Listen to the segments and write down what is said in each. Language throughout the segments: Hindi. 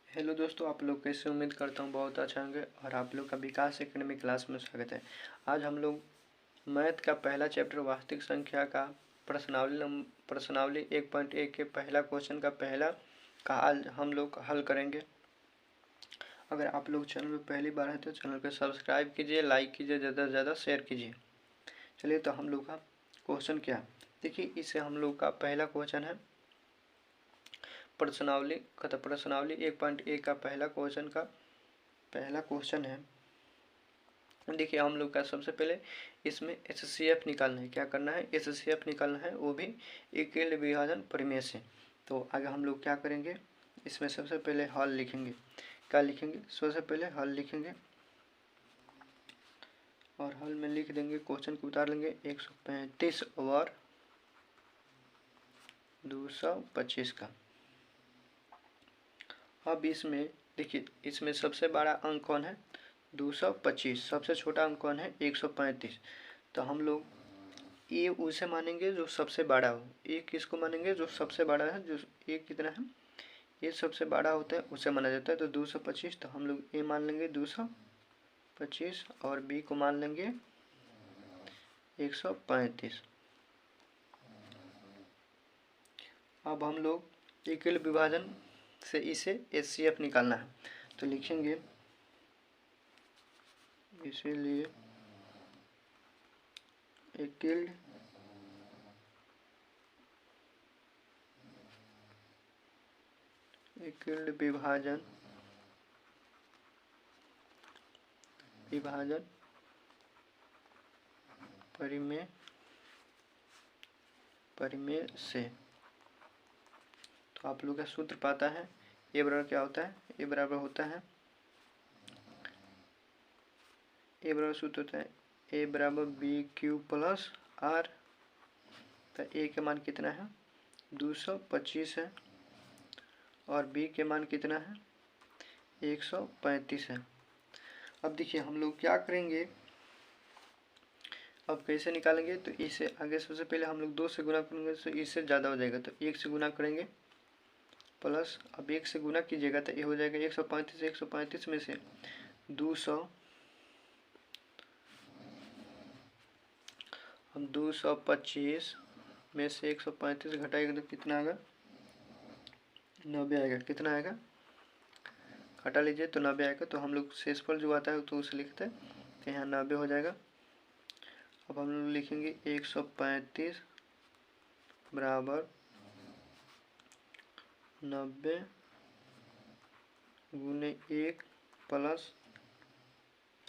हेलो दोस्तों, आप लोग कैसे? उम्मीद करता हूँ बहुत अच्छा होंगे और आप लोग का विकास एकेडमी क्लास में स्वागत है। आज हम लोग मैथ का पहला चैप्टर वास्तविक संख्या का प्रश्नावली 1.1 के पहला क्वेश्चन का आज हम लोग हल करेंगे। अगर आप लोग चैनल में पहली बार है तो चैनल को सब्सक्राइब कीजिए, लाइक कीजिए, ज़्यादा से ज़्यादा शेयर कीजिए। चलिए तो हम लोग का क्वेश्चन क्या है, देखिए इससे हम लोग का पहला क्वेश्चन है प्रश्नावली 1.1 का पहला क्वेश्चन है। देखिए हम लोग का सबसे पहले इसमें एचसीएफ निकालना है। क्या करना है? एचसीएफ निकालना है, वो भी एकल विभाजन प्रमेय से। तो आगे हम लोग क्या करेंगे, इसमें सबसे पहले हल लिखेंगे। क्या लिखेंगे? सबसे पहले हल लिखेंगे और हल में लिख देंगे, क्वेश्चन को उतार लेंगे 135 और 225 का। अब इसमें देखिए, इसमें सबसे बड़ा अंक कौन है? 225। सबसे छोटा अंक कौन है? 135। तो हम लोग ये उसे मानेंगे जो सबसे बड़ा हो। ये किसको मानेंगे? जो सबसे बड़ा है। जो ये कितना है, ये सबसे बड़ा होता है, उसे माना जाता है। तो 225, तो हम लोग ए मान लेंगे 225 और बी को मान लेंगे 135। अब हम लोग एकल विभाजन से इसे एचसीएफ निकालना है। तो लिखेंगे, इसीलिए एकल विभाजन परिमेय से। तो आप लोग का सूत्र पता है, ए बराबर क्या होता है? ए बराबर होता है, ए बराबर सूत्र होता है ए बराबर बी क्यू प्लस आर। तो ए के मान कितना है? 225 है और बी के मान कितना है? 135 है। अब देखिए हम लोग क्या करेंगे, अब कैसे निकालेंगे? तो इसे आगे सबसे पहले हम लोग 2 से गुना करेंगे तो इससे ज़्यादा हो जाएगा। तो 1 से गुना करेंगे प्लस, अब 1 से गुना कीजिएगा तो ये हो जाएगा 135। 135 में से 200, हम 225 में से 135 घटाएगा तो कितना आएगा? 90 आएगा। कितना आएगा? घटा लीजिए तो 90 आएगा। तो हम लोग शेषफल जो आता है तो उसे लिखते हैं, तो यहाँ 90 हो जाएगा। अब हम लोग लिखेंगे 135 बराबर 90 गुने 1 प्लस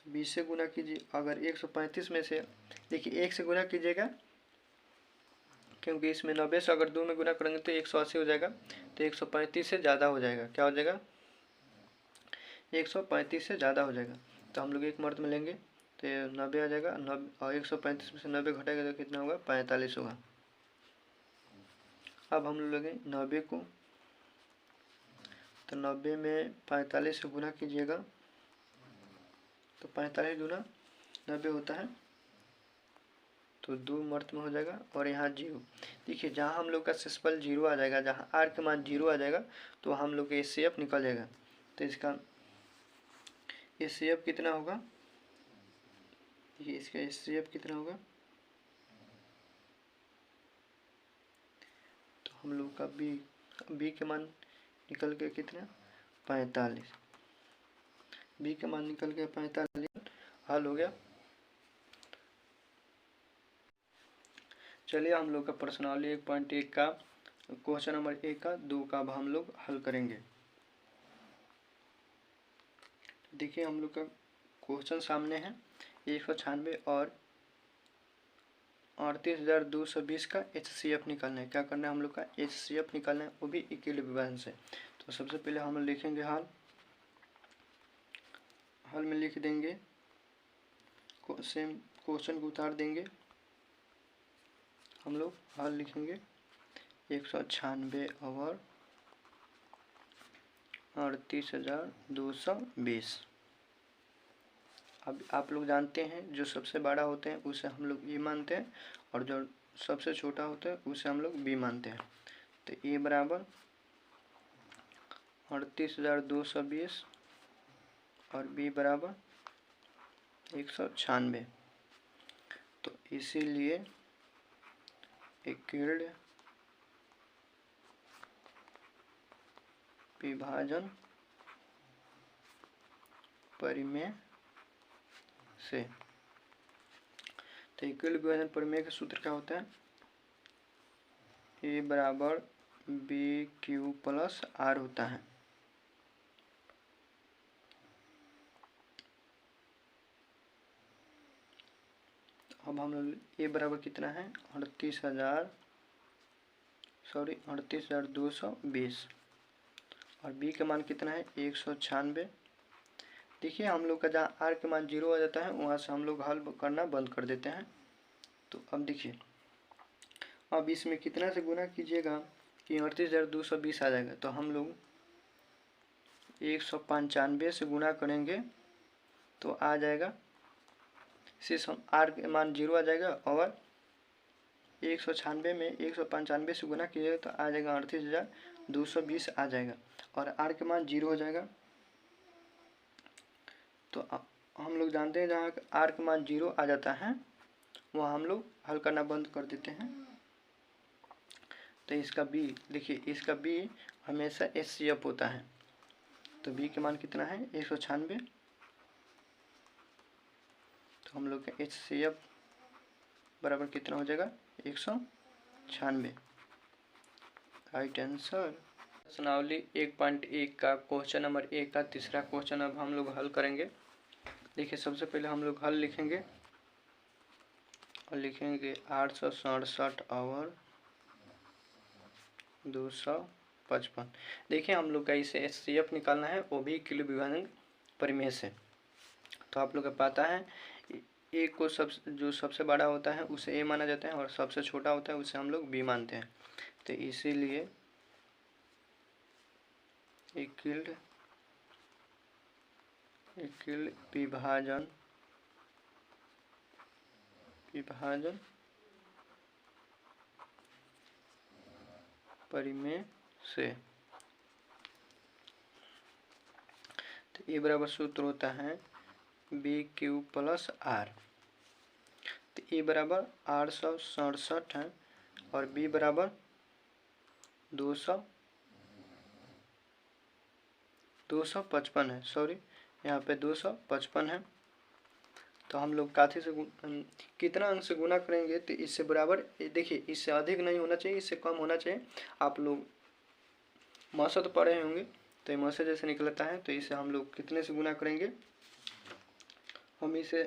20 से गुना कीजिए। अगर 135 में से, देखिए 1 से गुना कीजिएगा क्योंकि इसमें 90 से अगर 2 में गुना करेंगे तो 180 हो जाएगा। तो 135 से ज़्यादा हो जाएगा। क्या हो जाएगा? 135 से ज़्यादा हो जाएगा। तो हम लोग एक मर्द में लेंगे तो 90 आ जाएगा। 90 और 135 में से 90 घटाएगा तो कितना होगा? 45 होगा। अब हम लोग लेंगे 90 को, तो 90 में 45 से गुना कीजिएगा तो 45 गुना 90 होता है, तो 2 मर्द में हो जाएगा और यहाँ 0। देखिए जहाँ हम लोग का शेषफल 0 आ जाएगा, जहाँ आर के मान 0 आ जाएगा तो हम लोग का एचसीएफ निकल जाएगा। तो इसका एचसीएफ कितना होगा? ये इसका एचसीएफ कितना होगा? तो हम लोग का बी के मान निकल के कितना? 45। बी के मान निकल के 45 हल हो गया। चलिए हम लोग का प्रश्नावली 1.1 का क्वेश्चन नंबर 1 का 2 का अब हम लोग हल करेंगे। देखिए हम लोग का क्वेश्चन सामने है, 196 और 38,220 का एचसीएफ निकालना है। क्या करना है? हम लोग का एचसीएफ निकालना है, वो भी एकल विभाजन से। तो सबसे पहले हम लिखेंगे हल में लिख देंगे, सेम क्वेश्चन को उतार देंगे। हम लोग हल लिखेंगे 196 और 38,220। अब आप लोग जानते हैं जो सबसे बड़ा होते हैं उसे हम लोग ए मानते हैं और जो सबसे छोटा होता है उसे हम लोग बी मानते हैं। तो ए बराबर 38,220 और बी बराबर 196। तो इसीलिए एकिल्ड विभाजन परिमेय से। तो एकिल्ड विभाजन परिमेय का सूत्र क्या होता है? ए बराबर बी क्यू प्लस आर होता है। अब हम लोग ए बराबर कितना है? 38,220 और बी का मान कितना है? 196। देखिए हम लोग का जहाँ आर के मान 0 आ जाता है वहाँ से हम लोग हल करना बंद कर देते हैं। तो अब देखिए, अब इसमें कितना से गुना कीजिएगा कि 38,220 आ जाएगा। तो हम लोग 195 से गुना करेंगे तो आ जाएगा, इससे आर के मान 0 आ जाएगा और 196 में 195 से गुना कीजिएगा तो आ जाएगा 38,220 आ जाएगा और आर के मान 0 हो जाएगा। तो हम लोग जानते हैं जहाँ आर का मान 0 आ जाता है वहाँ हम लोग हल करना बंद कर देते हैं। तो इसका बी देखिए, इसका बी हमेशा HCF होता है। तो बी के मान कितना है? 196। तो हम लोग का HCF बराबर कितना हो जाएगा? 196। Right answer. प्रश्नावली 1.1 का क्वेश्चन नंबर 1 का तीसरा क्वेश्चन अब हम लोग हल करेंगे। देखिए सबसे पहले हम लोग हल लिखेंगे और लिखेंगे 867 और 255। देखिए हम लोग का इसे HCF निकालना है, वो भी किलो विभाजन परिमेय से। तो आप लोग को पता है ए को जो सबसे बड़ा होता है उसे ए माना जाता है और सबसे छोटा होता है उसे हम लोग बी मानते हैं। तो इसीलिए एकिल्ड विभाजन परिमेय से। तो ए बराबर सूत्र होता है बी क्यू प्लस आर। तो ए बराबर 867 है और बी बराबर 255 है। सॉरी, यहाँ पे 255 है। तो हम लोग काथी से कितना अंक से गुना करेंगे तो इससे बराबर, देखिए इससे अधिक नहीं होना चाहिए, इससे कम होना चाहिए। आप लोग मौसा तो पढ़े होंगे, तो मौसा जैसे निकलता है। तो इसे हम लोग कितने से गुना करेंगे? हम इसे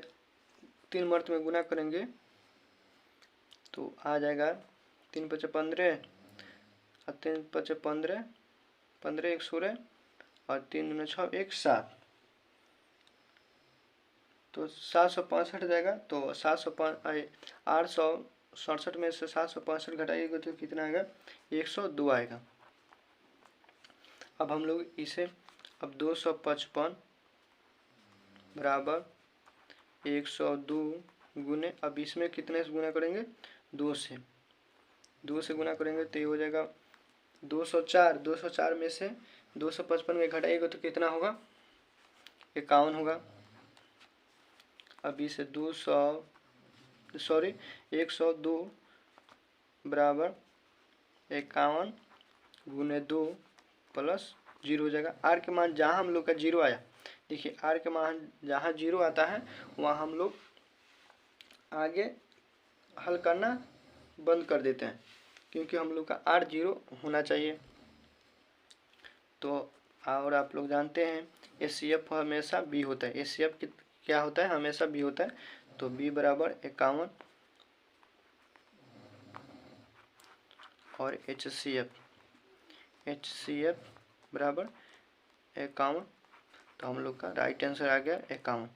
3 मर्त में गुना करेंगे तो आ जाएगा 3 × 5 = 15 और 3 × 5 = 15, 15 × 1 = 16 और 3 × 6 = 7। तो 765 जाएगा। तो 867 में से 765 घटाइएगा तो कितना आएगा? 102 आएगा। अब हम लोग इसे 255 बराबर 102 गुने, अब इसमें कितने से गुना करेंगे? 2 से गुना करेंगे तो ये हो जाएगा 204। 204 में से 255 में घटाइएगा तो कितना होगा? 51 होगा। अब इसे 102 बराबर 51 गुने 2 प्लस 0 हो जाएगा। आर के मान जहाँ हम लोग का 0 आया, देखिए आर के मान जहाँ 0 आता है वहाँ हम लोग आगे हल करना बंद कर देते हैं, क्योंकि हम लोग का आर 0 होना चाहिए। तो और आप लोग जानते हैं HCF हमेशा बी होता है। HCF क्या होता है? हमेशा बी होता है। तो बी बराबर 51 और HCF बराबर 51। तो हम लोग का राइट आंसर आ गया 51।